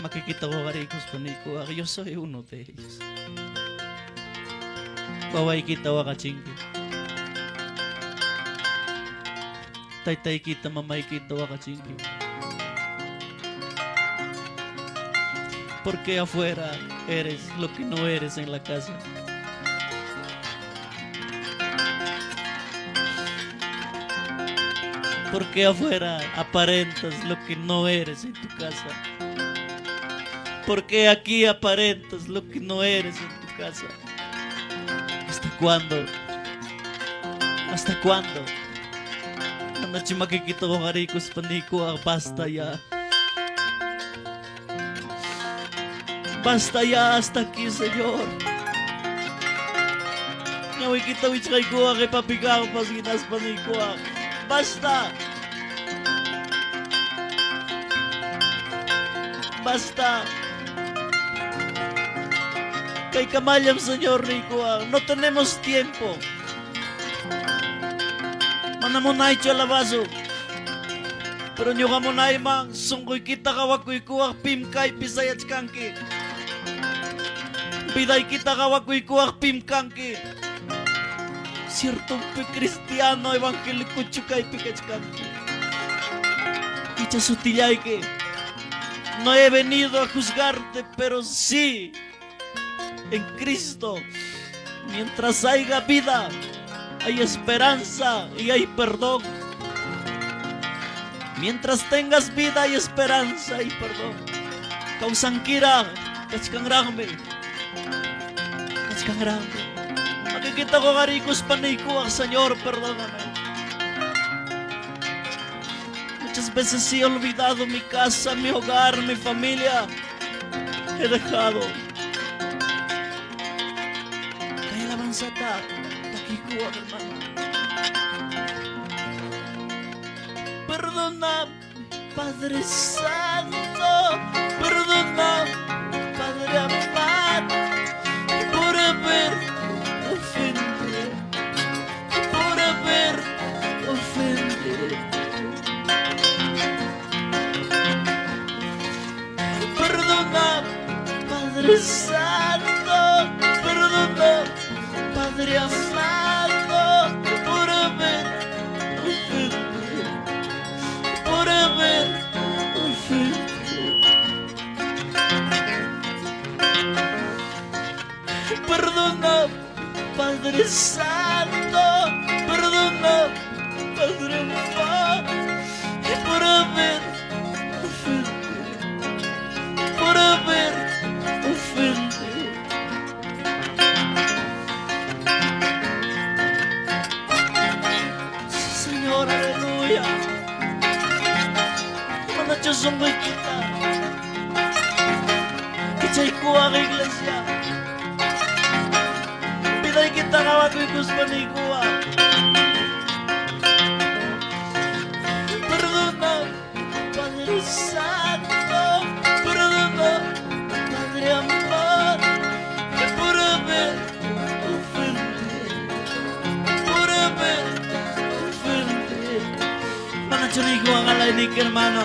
makikita ko karikos paniko. Yo soy uno de ellos. Kaway kita wakachingki. Tay kita mamay kita wakachingki. Porque afuera eres lo que no eres en la casa. Porque afuera aparentas lo que no eres en tu casa. Porque aquí aparentas lo que no eres en tu casa. ¿Hasta cuándo? ¿Hasta cuándo? Anoche makikita ko karikos paniko. Basta ya. Basta ya, hasta aquí, Señor. Ngawi kita wichay ko kay papigaw pasinas paniko. Basta. Basta. Kay kamalyam, Señor Rico, no tenemos tiempo. Manamunay chalabaso. Pero nyo kamunay mang sungkoy kita kawakoy kuwak pimkay pisayat kanki. Biday kita kawakoy kuwak pimkanki. Cierto cristiano evangelio chukay pikach kanki. Icha sutillay que no he venido a juzgarte, pero sí en Cristo, mientras haya vida, hay esperanza y hay perdón. Mientras tengas vida hay esperanza y perdón. Kausangkira, kachkangrangme. Kachkangrangme. Makikita ko karikos paniko, Señor, perdóname. Muchas veces he olvidado mi casa, mi hogar, mi familia. He dejado. Hermano. Perdona, Padre Santo, perdona, Padre amado, por haber ofendido, por haber ofendido. Perdona, Padre Santo, perdona, Padre amado, por haber ofendido, por haber ofendido. Perdona, Padre Santo, perdona, Padre amado, por haber ofendido, por haber ofendido. Aleluya. Manacho sungguh kita. Kichay ko ang iglesia. Pinay kita kawakoy kuspanikuwa. Perdona, Padre Santo, perdona, Padre amado, por haber ofendido, por haber Churico ang alainik, hermano.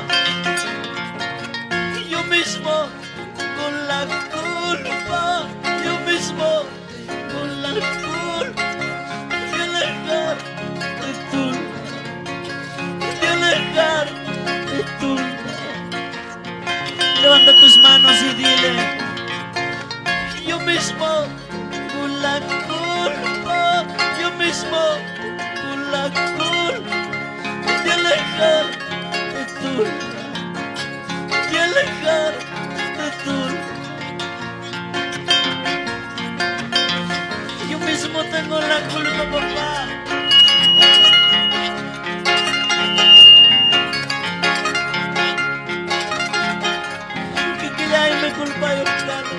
Yo mismo con la culpa, yo mismo con la culpa de alejar de tu de alejar de tu. Levanta tus manos y dile: yo mismo con la culpa, yo mismo con la culpa de alejar de tu, de alejar de tu. Yo mismo tengo la culpa, papá. Que ya me culpa yo, claro.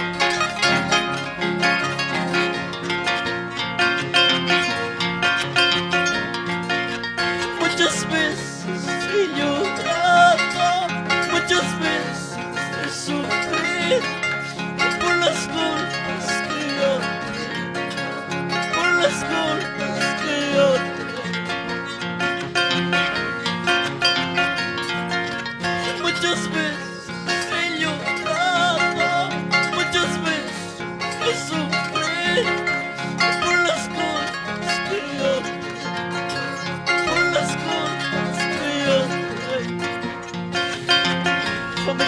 Muchas veces he llorado, muchas veces he sufrido por las culpas que yo tengo, por las culpas que yo tengo. Muchas veces he llorado.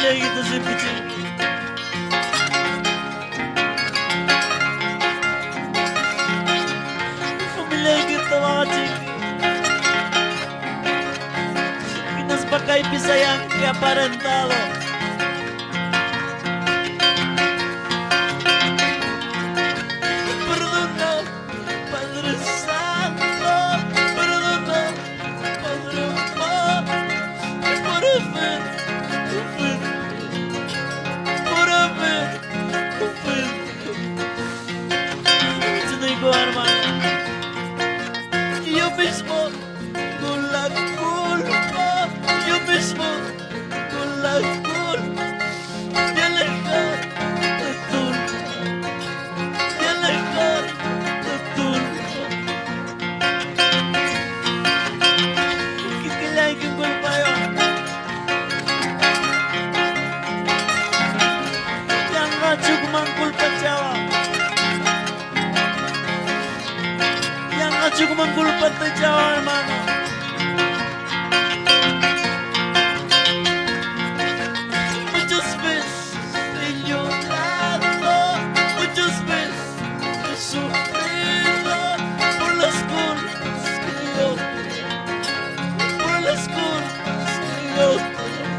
pamilya kita si Pichiki. Pamilya kita mga Chiki. Pinas Bakay Pisayang que aparentado. Perdona, Padre Santo, perdona, Padre amor, por haber ofendido. Te digo, hermano, yo mismo con la culpa, yo mismo con la culpa de alejar de tu de alejar de tu que le hay que culpa yo. Yang ngacuk mangkulpa Jawa, yang ngacuk mangkulpa Jawa, hermano. Muchas veces he llorado, muchas veces he sufrido por las culpas que yo tengo, por las culpas que yo tengo.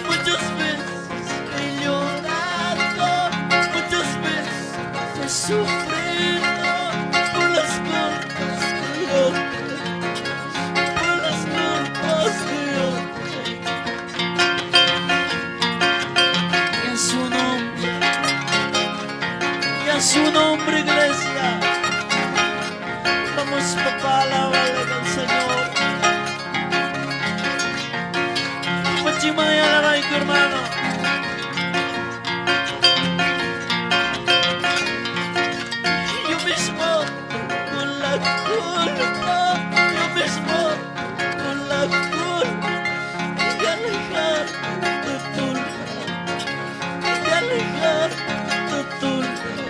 Muchas veces he llorado, muchas veces he sufrido por las culpas que yo tengo, por las culpas que yo tengo. Y a su nombre, iglesia, vamos papá, alabarle al Señor. Machimaya la raico, hermano. Yo mismo con la culpa, yo mismo con la culpa de alejar de tu lado, de alejar de tu lado.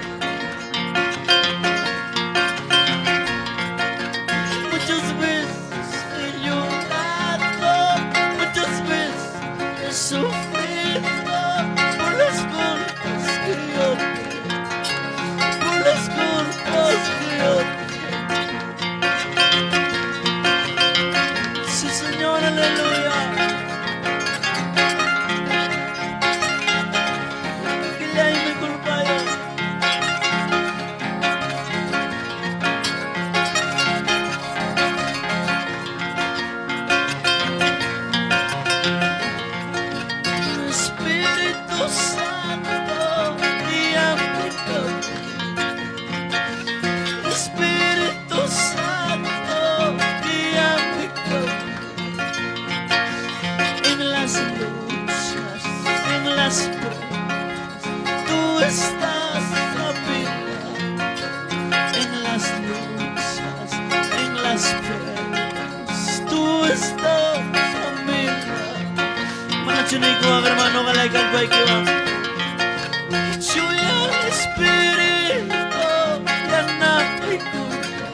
Muchas veces he llorado, muchas veces he sufrido por las culpas que yo tengo, por las culpas que yo tengo. Sí, Señor, aleluya. Que le hay mi culpa yo. Espíritu Santo, guíame camino. Espíritu Santo, guíame camino. En las luchas, en las pruebas, tú estás a mi lado. En las luchas, en las pruebas, tú estás a mi lado. Manachunay ko ang hermano kalaikan ko ay kiwa. Suya Espiritu yan nakikuha.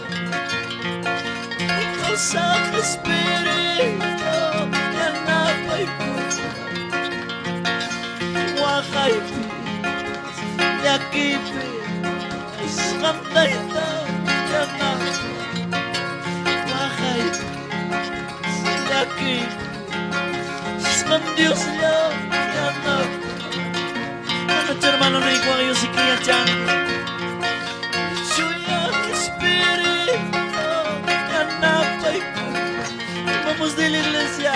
Ikaw sa Espiritu yan nakikuha. Wakay Pinas, yakipin, kantay na yan nakikuha. Wakay Pinas, yakipin, con Dios ya no. Anoche, hermano, no igual yo sí que ya chango. Suya Espíritu ya no. Vamos de la iglesia.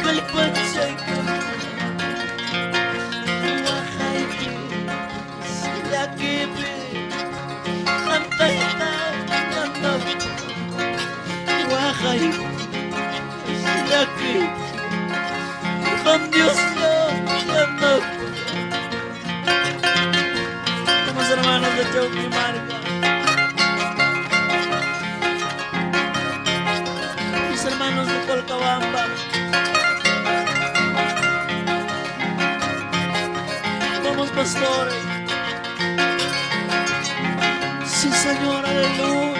Calpancha y aquí con Dios ya no. Somos hermanos de Chauqui Marca, mis hermanos de Colcabamba. Vamos, pastores. Sí, Señor, aleluya.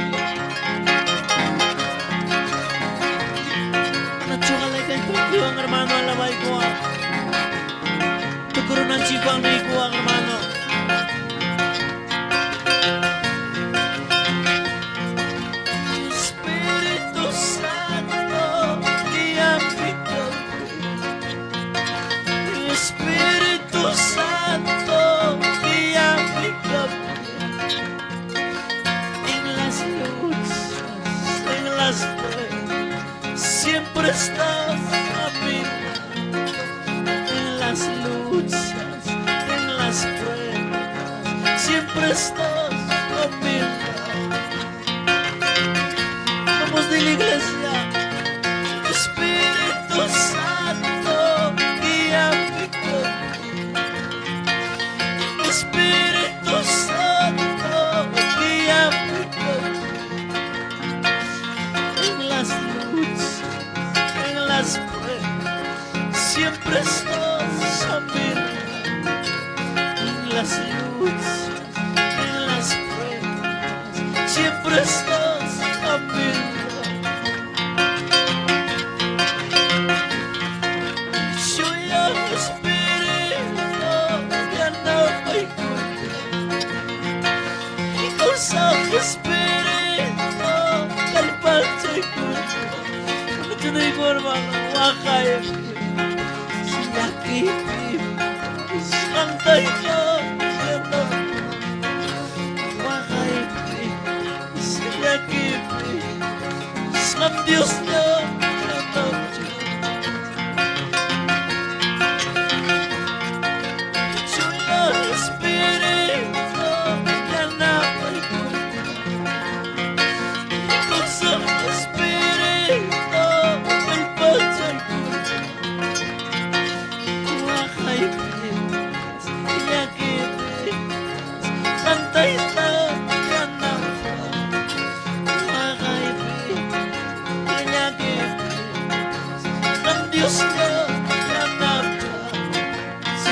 pruebas, siempre estás a mi lado. En las luchas, en las pruebas, siempre estás a mi lado. Vamos de la iglesia. Espíritu Santo, guía mi camino. Espíritu Santo, guía mi camino. En las luchas, en las pruebas, siempre estás a mi lado. En las luchas, en las pruebas, siempre estás a mi lado. Espíritu, calpante, no te digo hermano, baja si aquí Santa y yo, baja si aquí San Dios yo,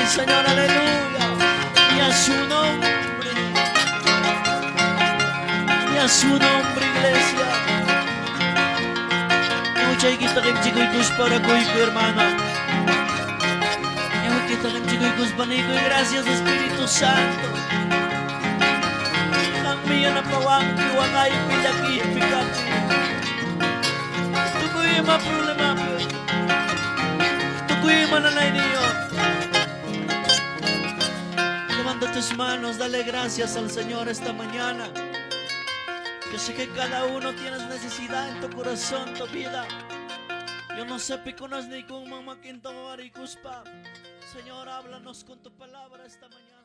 Señor, aleluya, y a su nombre, iglesia. Mucha kita kim chikoy para koy hermano. Kita kim chikoy panikoy, gracias Espíritu Santo. Ang miya na pawang kiwangay pilaki pikati. Tukoy ma problema ko. Tukoy mananay niyo. Levanta tus manos, dale gracias al Señor esta mañana. Yo sé que cada uno tienes necesidad en tu corazón, tu vida. Yo no sé piconas ni con mamá quinto arikuspa. Señor, háblanos con tu palabra esta mañana.